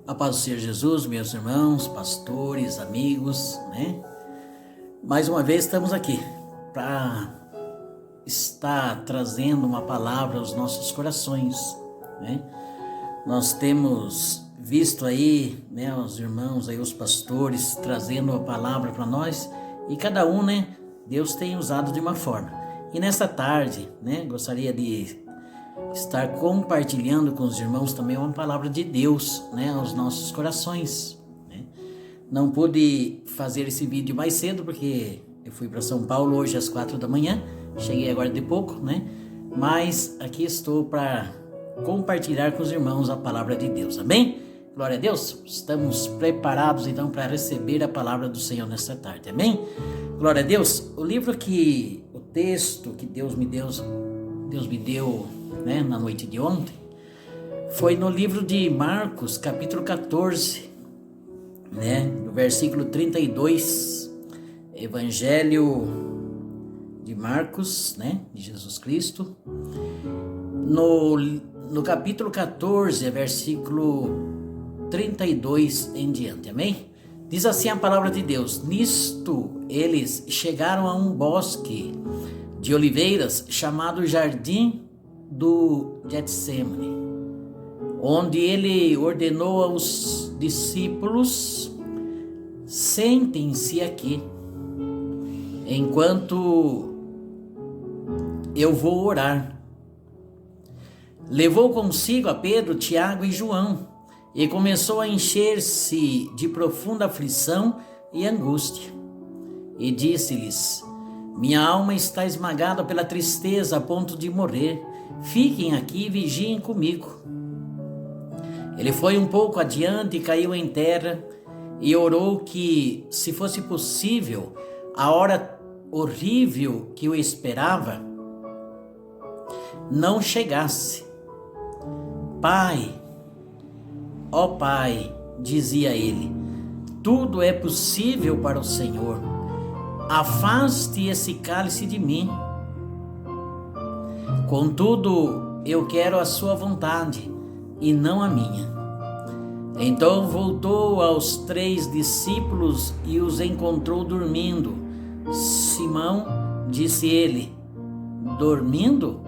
A paz do Senhor Jesus, meus irmãos, pastores, amigos, né? Mais uma vez estamos aqui para estar trazendo uma palavra aos nossos corações, né? Nós temos visto aí, né, os irmãos aí, os pastores trazendo a palavra para nós e cada um, né, Deus tem usado de uma forma. E nesta tarde, né, gostaria de estar compartilhando com os irmãos também uma palavra de Deus, né, aos nossos corações, né? Não pude fazer esse vídeo mais cedo porque eu fui para São Paulo hoje às 4 da manhã, cheguei agora de pouco, né? Mas aqui estou para compartilhar com os irmãos a palavra de Deus, amém? Glória a Deus, estamos preparados então para receber a palavra do Senhor nesta tarde, amém? Glória a Deus, o texto que Deus me deu, né, na noite de ontem, foi no livro de Marcos, capítulo 14, né, no versículo 32, Evangelho de Marcos, né, de Jesus Cristo, no capítulo 14, versículo 32 em diante, amém? Diz assim a palavra de Deus: nisto eles chegaram a um bosque de oliveiras chamado Jardim do Getsemane, onde ele ordenou aos discípulos: sentem-se aqui, enquanto eu vou orar. Levou consigo a Pedro, Tiago e João, e começou a encher-se de profunda aflição e angústia. E disse-lhes: minha alma está esmagada pela tristeza a ponto de morrer. Fiquem aqui e vigiem comigo. Ele foi um pouco adiante e caiu em terra e orou que, se fosse possível, a hora horrível que o esperava não chegasse. Pai, ó Pai, dizia ele, tudo é possível para o Senhor. Afaste esse cálice de mim. Contudo, eu quero a sua vontade e não a minha. Então voltou aos 3 discípulos e os encontrou dormindo. Simão, disse ele, dormindo?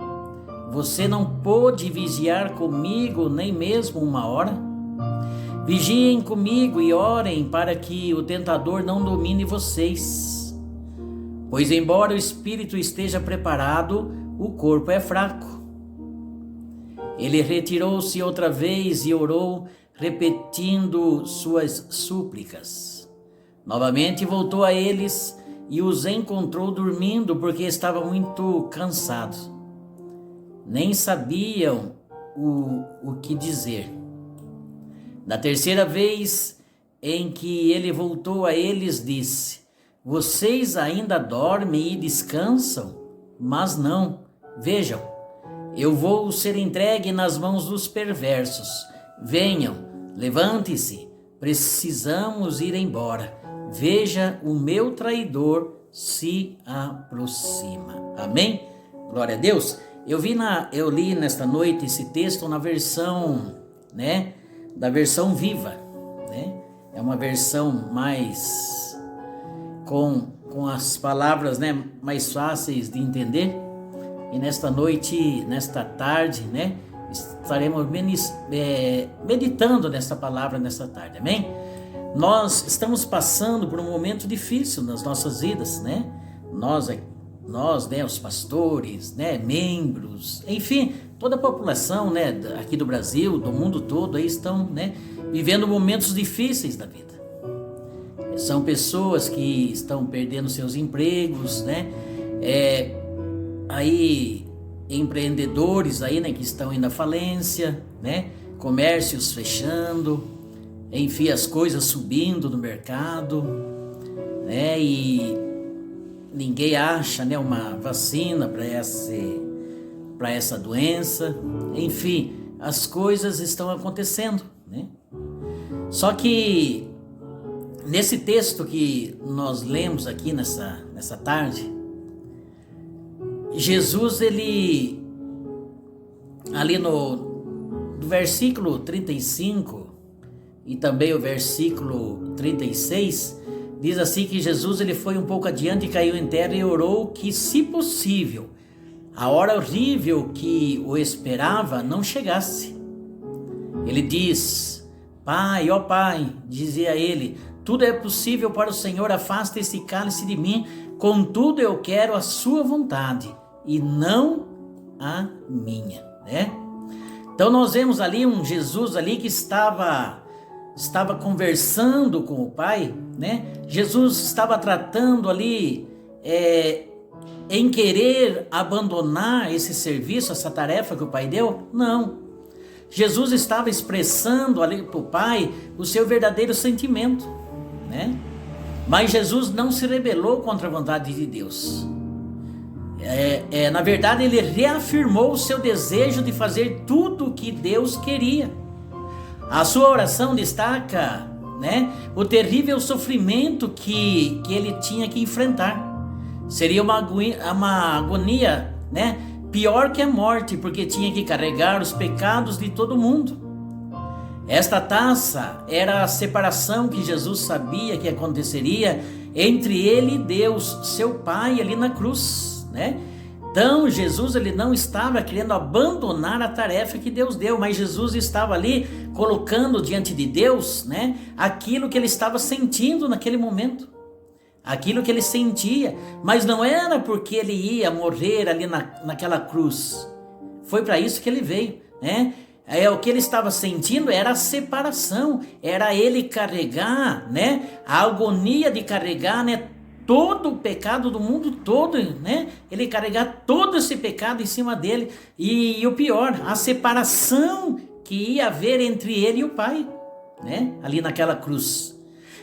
Você não pôde vigiar comigo nem mesmo uma hora? Vigiem comigo e orem para que o tentador não domine vocês. Pois embora o espírito esteja preparado, o corpo é fraco. Ele retirou-se outra vez e orou, repetindo suas súplicas. Novamente voltou a eles e os encontrou dormindo porque estavam muito cansados. Nem sabiam o que dizer. Na terceira vez em que ele voltou a eles, disse: vocês ainda dormem e descansam? Mas não, vejam, eu vou ser entregue nas mãos dos perversos. Venham, levante-se, precisamos ir embora. Veja, o meu traidor se aproxima. Amém? Glória a Deus. Eu li nesta noite esse texto na versão, né, da versão viva, né? É uma versão mais com as palavras, né, mais fáceis de entender. E nesta noite, nesta tarde, né, estaremos meditando nesta palavra nesta tarde, amém? Nós estamos passando por um momento difícil nas nossas vidas, né? Nós, né, os pastores, né, membros, enfim, toda a população, né, aqui do Brasil, do mundo todo, aí estão, né, vivendo momentos difíceis da vida. São pessoas que estão perdendo seus empregos, né, aí empreendedores aí, né, que estão indo à falência, né, comércios fechando, enfim, as coisas subindo no mercado, né, e ninguém acha, né, uma vacina para essa doença. Enfim, as coisas estão acontecendo, né? Só que nesse texto que nós lemos aqui nessa tarde, Jesus, ele ali no versículo 35 e também o versículo 36, diz assim que Jesus ele foi um pouco adiante e caiu em terra e orou que, se possível, a hora horrível que o esperava não chegasse. Ele diz: Pai, ó Pai, dizia ele, tudo é possível para o Senhor, afasta esse cálice de mim, contudo eu quero a sua vontade e não a minha, né? Então nós vemos ali um Jesus ali que estava conversando com o Pai, né? Jesus estava tratando ali em querer abandonar esse serviço, essa tarefa que o Pai deu? Não. Jesus estava expressando ali para o Pai o seu verdadeiro sentimento, né? Mas Jesus não se rebelou contra a vontade de Deus. Na verdade, ele reafirmou o seu desejo de fazer tudo o que Deus queria. A sua oração destaca, né, o terrível sofrimento que ele tinha que enfrentar. Seria uma agonia, né, pior que a morte, porque tinha que carregar os pecados de todo mundo. Esta taça era a separação que Jesus sabia que aconteceria entre ele e Deus, seu Pai, ali na cruz, né? Então Jesus ele não estava querendo abandonar a tarefa que Deus deu, mas Jesus estava ali colocando diante de Deus, né, aquilo que ele estava sentindo naquele momento, aquilo que ele sentia, mas não era porque ele ia morrer ali naquela cruz. Foi para isso que ele veio, né? O que ele estava sentindo era a separação, era ele carregar, né, a agonia de carregar, né, todo o pecado do mundo todo, né? Ele carregar todo esse pecado em cima dele. E o pior, a separação que ia haver entre ele e o Pai, né? Ali naquela cruz.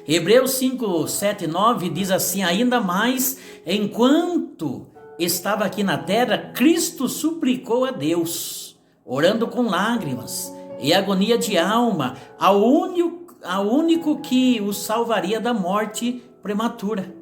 Hebreus 5, 7 e 9 diz assim: ainda mais, enquanto estava aqui na terra, Cristo suplicou a Deus, orando com lágrimas e agonia de alma, ao único que o salvaria da morte prematura.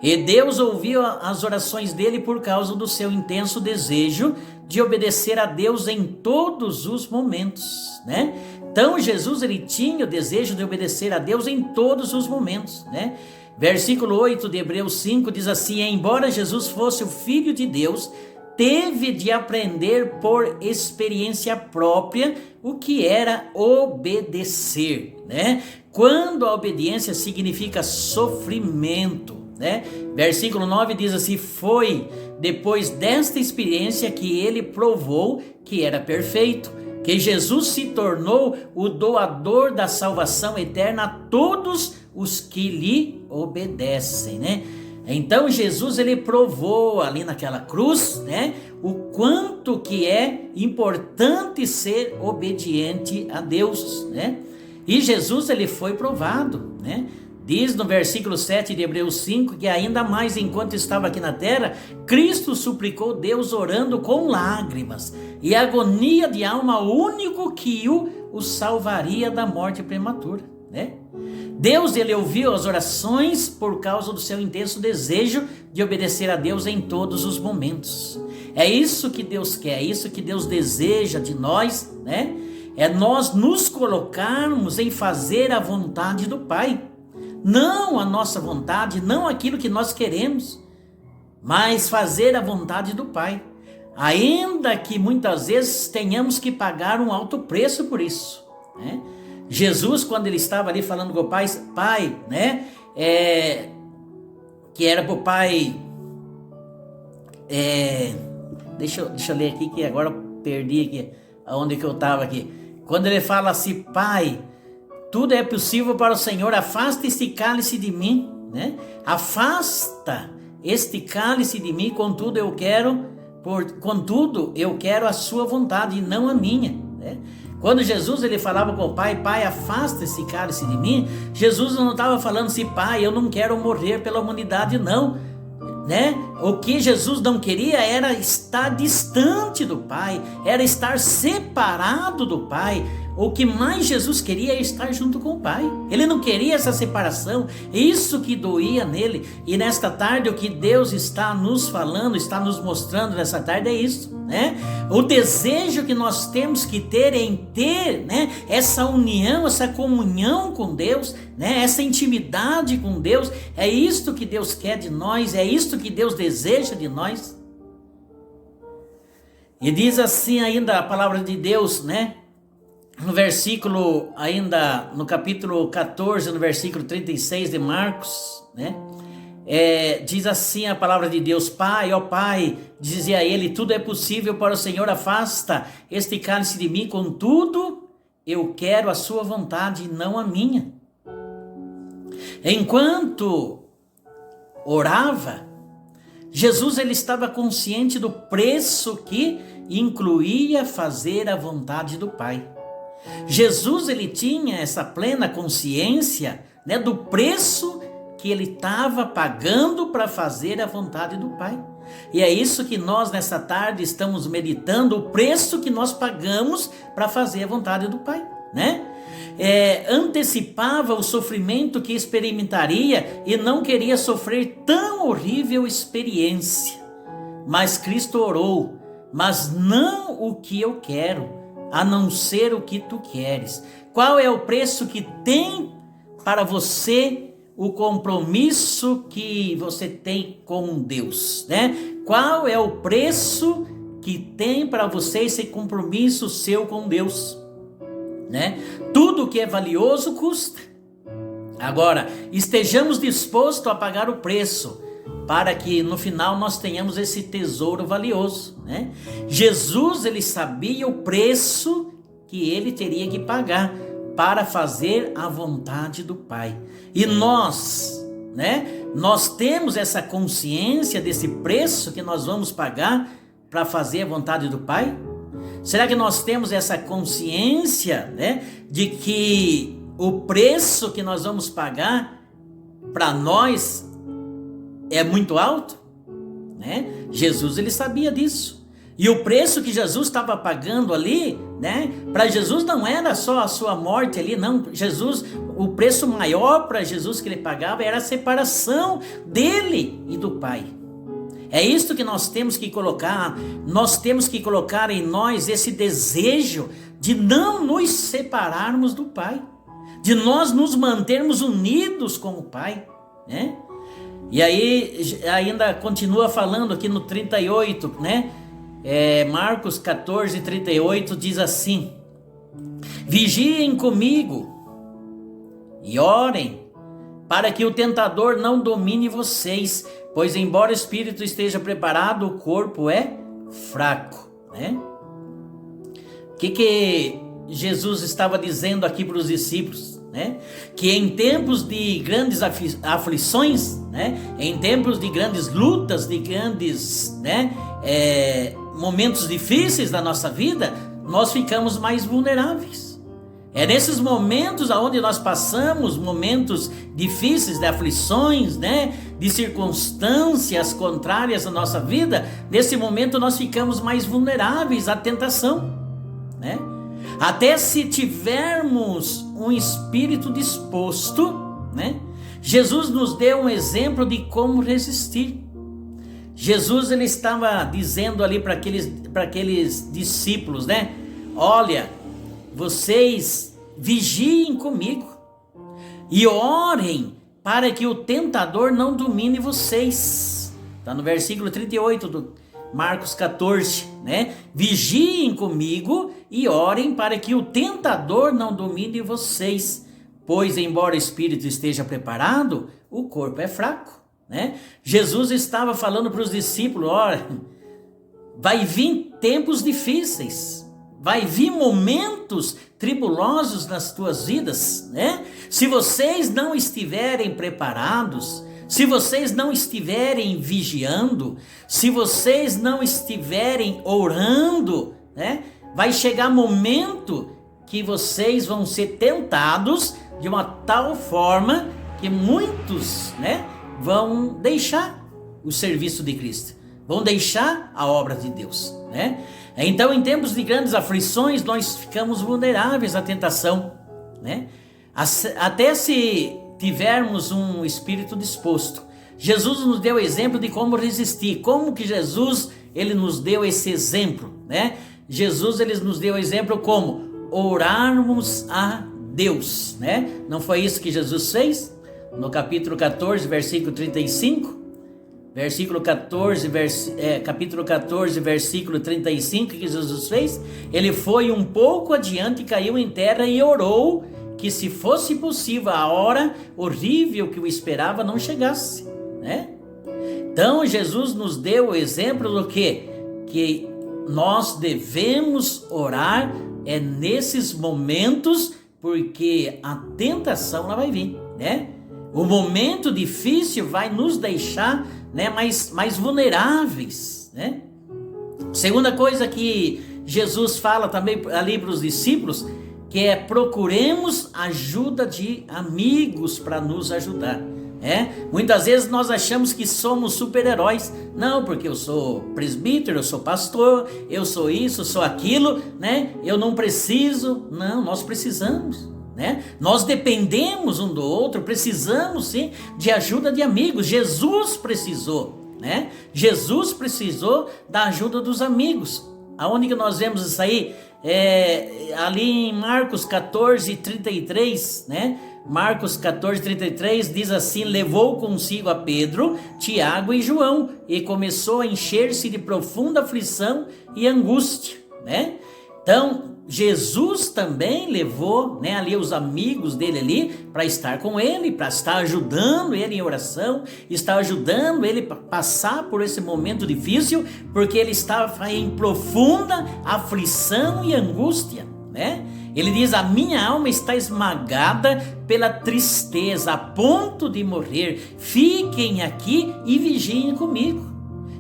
E Deus ouviu as orações dele por causa do seu intenso desejo de obedecer a Deus em todos os momentos, né? Então Jesus ele tinha o desejo de obedecer a Deus em todos os momentos, né? Versículo 8 de Hebreus 5 diz assim: embora Jesus fosse o Filho de Deus, teve de aprender por experiência própria o que era obedecer, né? Quando a obediência significa sofrimento, né? Versículo 9 diz assim: foi depois desta experiência que ele provou que era perfeito, que Jesus se tornou o doador da salvação eterna a todos os que lhe obedecem, né? Então Jesus ele provou ali naquela cruz, né, o quanto que é importante ser obediente a Deus, né? E Jesus ele foi provado, né? Diz no versículo 7 de Hebreus 5 que ainda mais enquanto estava aqui na terra, Cristo suplicou Deus orando com lágrimas e agonia de alma ao único que o salvaria da morte prematura, né? Deus ele ouviu as orações por causa do seu intenso desejo de obedecer a Deus em todos os momentos. É isso que Deus quer, é isso que Deus deseja de nós, né? É nós nos colocarmos em fazer a vontade do Pai. Não a nossa vontade, não aquilo que nós queremos, mas fazer a vontade do Pai. Ainda que muitas vezes tenhamos que pagar um alto preço por isso, né? Jesus, quando ele estava ali falando com o Pai, né? Que era para o Pai. Deixa eu ler aqui, que agora eu perdi aqui aonde que eu estava aqui. Quando ele fala assim: Pai, tudo é possível para o Senhor, afasta este cálice de mim, né? Afasta este cálice de mim, contudo eu quero a sua vontade e não a minha, né? Quando Jesus ele falava com o Pai: Pai, afasta esse cálice de mim, Jesus não estava falando assim: Pai, eu não quero morrer pela humanidade, não, né? O que Jesus não queria era estar distante do Pai, era estar separado do Pai. o que mais Jesus queria é estar junto com o Pai. Ele não queria essa separação, isso que doía nele. E nesta tarde o que Deus está nos falando, está nos mostrando nessa tarde é isso, né? O desejo que nós temos que ter em ter, né, essa união, essa comunhão com Deus, né, essa intimidade com Deus. É isto que Deus quer de nós, é isto que Deus deseja de nós. E diz assim ainda a palavra de Deus, né? No versículo, ainda no capítulo 14, no versículo 36 de Marcos, né? Diz assim a palavra de Deus: Pai, ó Pai, dizia ele, tudo é possível para o Senhor, afasta este cálice de mim, contudo, eu quero a sua vontade e não a minha. Enquanto orava, Jesus ele estava consciente do preço que incluía fazer a vontade do Pai. Jesus ele tinha essa plena consciência, né, do preço que ele estava pagando para fazer a vontade do Pai. E é isso que nós nessa tarde estamos meditando, o preço que nós pagamos para fazer a vontade do Pai, né? Antecipava o sofrimento que experimentaria e não queria sofrer tão horrível experiência. Mas Cristo orou: mas não o que eu quero, a não ser o que tu queres. Qual é o preço que tem para você, o compromisso que você tem com Deus, né? Qual é o preço que tem para você esse compromisso seu com Deus, né? Tudo que é valioso custa. Agora, estejamos dispostos a pagar o preço para que no final nós tenhamos esse tesouro valioso, né? Jesus ele sabia o preço que ele teria que pagar para fazer a vontade do Pai. E nós, né? Nós temos essa consciência desse preço que nós vamos pagar para fazer a vontade do Pai? Será que nós temos essa consciência, né, de que o preço que nós vamos pagar para nós é muito alto, né? Jesus ele sabia disso. E o preço que Jesus estava pagando ali, né? Para Jesus não era só a sua morte ali, não. Jesus, o preço maior para Jesus que ele pagava era a separação dele e do Pai. É isto que nós temos que colocar. Nós temos que colocar em nós esse desejo de não nos separarmos do Pai, de nós nos mantermos unidos com o Pai, né? E aí ainda continua falando aqui no 38, né? Marcos 14, 38 diz assim: vigiem comigo e orem para que o tentador não domine vocês, pois embora o espírito esteja preparado, o corpo é fraco, né? O que Jesus estava dizendo aqui para os discípulos, né? Que em tempos de grandes aflições, né? Em tempos de grandes lutas, de grandes, né, momentos difíceis da nossa vida, nós ficamos mais vulneráveis. É nesses momentos onde nós passamos momentos difíceis, de aflições, né, de circunstâncias contrárias à nossa vida, nesse momento nós ficamos mais vulneráveis à tentação, né? Até se tivermos um espírito disposto, né? Jesus nos deu um exemplo de como resistir. Jesus ele estava dizendo ali para aqueles discípulos, né? Olha, vocês vigiem comigo e orem para que o tentador não domine vocês. Está no versículo 38 do Marcos 14, né? Vigiem comigo e orem para que o tentador não domine vocês, pois embora o espírito esteja preparado, o corpo é fraco, né? Jesus estava falando para os discípulos: olha, vai vir tempos difíceis, vai vir momentos tribulosos nas tuas vidas, né? Se vocês não estiverem preparados, se vocês não estiverem vigiando, se vocês não estiverem orando, né? Vai chegar momento que vocês vão ser tentados de uma tal forma que muitos, né, vão deixar o serviço de Cristo, vão deixar a obra de Deus, né? Então, em tempos de grandes aflições, nós ficamos vulneráveis à tentação, né? Até se tivermos um espírito disposto. Jesus nos deu exemplo de como resistir. Como que Jesus, ele nos deu esse exemplo, né? Jesus, ele nos deu exemplo como orarmos a Deus, né? Não foi isso que Jesus fez? No capítulo 14, versículo 35, capítulo 14, versículo 35, que Jesus fez? Ele foi um pouco adiante, caiu em terra e orou que, se fosse possível, a hora horrível que o esperava não chegasse, né? Então Jesus nos deu o exemplo do que nós devemos orar nesses momentos, porque a tentação ela vai vir, né? O momento difícil vai nos deixar, né, mais vulneráveis, né? Segunda coisa que Jesus fala também ali para os discípulos, que é: procuremos ajuda de amigos para nos ajudar. Muitas vezes nós achamos que somos super-heróis. Não, porque eu sou presbítero, eu sou pastor, eu sou isso, eu sou aquilo, né? Eu não preciso. Não, nós precisamos, né? Nós dependemos um do outro, precisamos sim de ajuda de amigos. Jesus precisou, né? Jesus precisou da ajuda dos amigos. Aonde que nós vemos isso aí? Ali em Marcos 14, 33, né? Marcos 14, 33 diz assim: levou consigo a Pedro, Tiago e João, e começou a encher-se de profunda aflição e angústia, né? Então, Jesus também levou, né, ali os amigos dele ali, para estar com ele, para estar ajudando ele em oração, estar ajudando ele a passar por esse momento difícil, porque ele estava em profunda aflição e angústia, né? Ele diz: a minha alma está esmagada pela tristeza, a ponto de morrer. Fiquem aqui e vigiem comigo.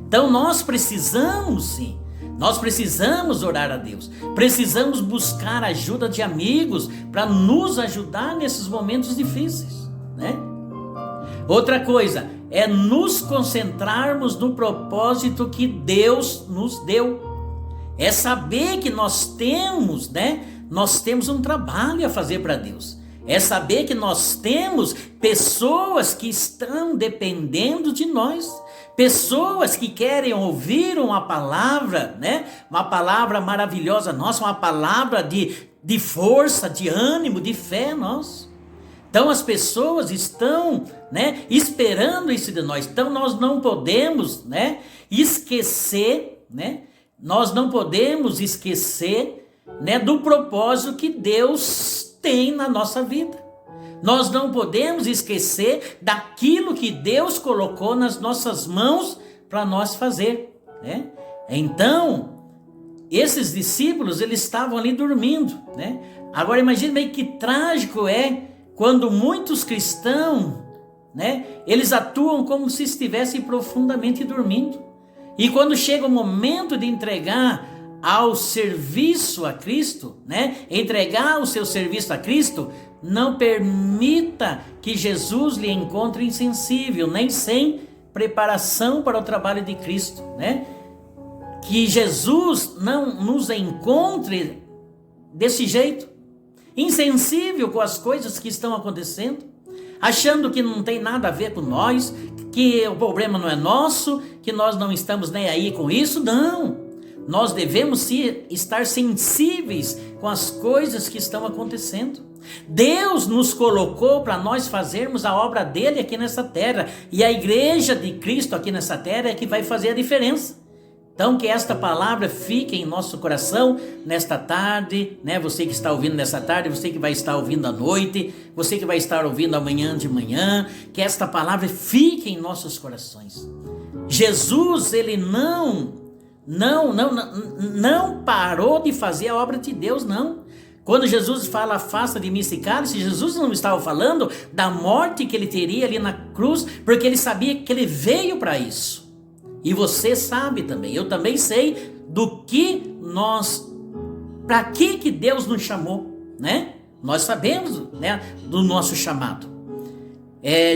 Então nós precisamos sim, nós precisamos orar a Deus, precisamos buscar a ajuda de amigos para nos ajudar nesses momentos difíceis, né? Outra coisa é nos concentrarmos no propósito que Deus nos deu. É saber que nós temos, né? Nós temos um trabalho a fazer para Deus. É saber que nós temos pessoas que estão dependendo de nós. Pessoas que querem ouvir uma palavra, né? Uma palavra maravilhosa nossa, uma palavra de força, de ânimo, de fé nossa. Então as pessoas estão, né, esperando isso de nós. Então nós não podemos, né, esquecer, né? Nós não podemos esquecer, né, do propósito que Deus tem na nossa vida. Nós não podemos esquecer daquilo que Deus colocou nas nossas mãos para nós fazer, né? Então, esses discípulos, eles estavam ali dormindo, né? Agora imagine bem que trágico é quando muitos cristãos, né, eles atuam como se estivessem profundamente dormindo. E quando chega o momento de entregar ao serviço a Cristo, né? Entregar o seu serviço a Cristo, não permita que Jesus lhe encontre insensível, nem sem preparação para o trabalho de Cristo, né? Que Jesus não nos encontre desse jeito, insensível com as coisas que estão acontecendo, achando que não tem nada a ver com nós, que o problema não é nosso, que nós não estamos nem aí com isso. Não! Nós devemos estar sensíveis com as coisas que estão acontecendo. Deus nos colocou para nós fazermos a obra dele aqui nessa terra, e a igreja de Cristo aqui nessa terra é que vai fazer a diferença. Então que esta palavra fique em nosso coração nesta tarde, né? Você que está ouvindo nessa tarde, você que vai estar ouvindo à noite, você que vai estar ouvindo amanhã de manhã, que esta palavra fique em nossos corações. Jesus, ele não parou de fazer a obra de Deus, não. Quando Jesus fala: afasta de mim esse cálice, Jesus não estava falando da morte que ele teria ali na cruz, porque ele sabia que ele veio para isso. E você sabe também, eu também sei para que Deus nos chamou, né? Nós sabemos, né, do nosso chamado.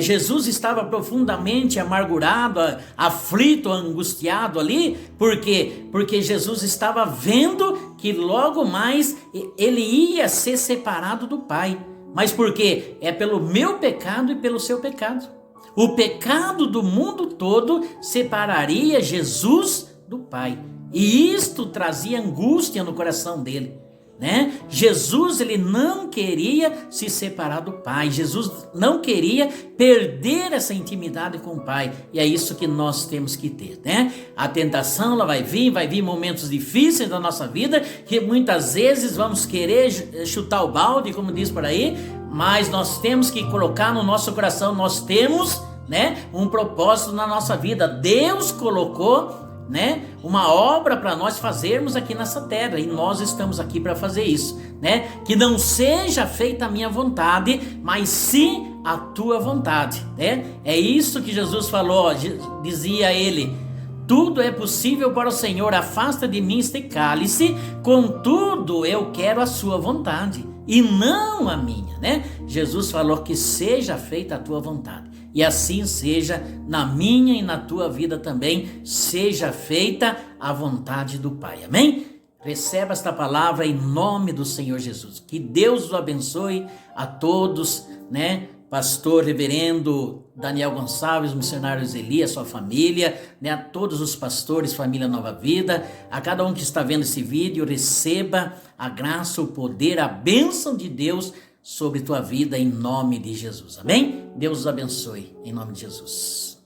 Jesus estava profundamente amargurado, aflito, angustiado ali, porque Jesus estava vendo que logo mais ele ia ser separado do Pai. Mas por quê? É pelo meu pecado e pelo seu pecado. O pecado do mundo todo separaria Jesus do Pai. E isto trazia angústia no coração dele, né? Jesus, ele não queria se separar do Pai. Jesus não queria perder essa intimidade com o Pai. E é isso que nós temos que ter, né? A tentação, ela vai vir momentos difíceis da nossa vida, que muitas vezes vamos querer chutar o balde, como diz por aí, mas nós temos que colocar no nosso coração, nós temos, né, um propósito na nossa vida. Deus colocou, né, uma obra para nós fazermos aqui nessa terra, e nós estamos aqui para fazer isso, né? Que não seja feita a minha vontade, mas sim a tua vontade, né? É isso que Jesus falou, dizia ele: tudo é possível para o Senhor, afasta de mim este cálice, contudo eu quero a sua vontade e não a minha, né? Jesus falou que seja feita a tua vontade. E assim seja na minha e na tua vida também, seja feita a vontade do Pai. Amém? Receba esta palavra em nome do Senhor Jesus. Que Deus os abençoe a todos, né? Pastor Reverendo Daniel Gonçalves, missionários Elias, sua família, né? A todos os pastores, família Nova Vida, a cada um que está vendo esse vídeo, receba a graça, o poder, a bênção de Deus sobre tua vida em nome de Jesus. Amém? Deus os abençoe em nome de Jesus.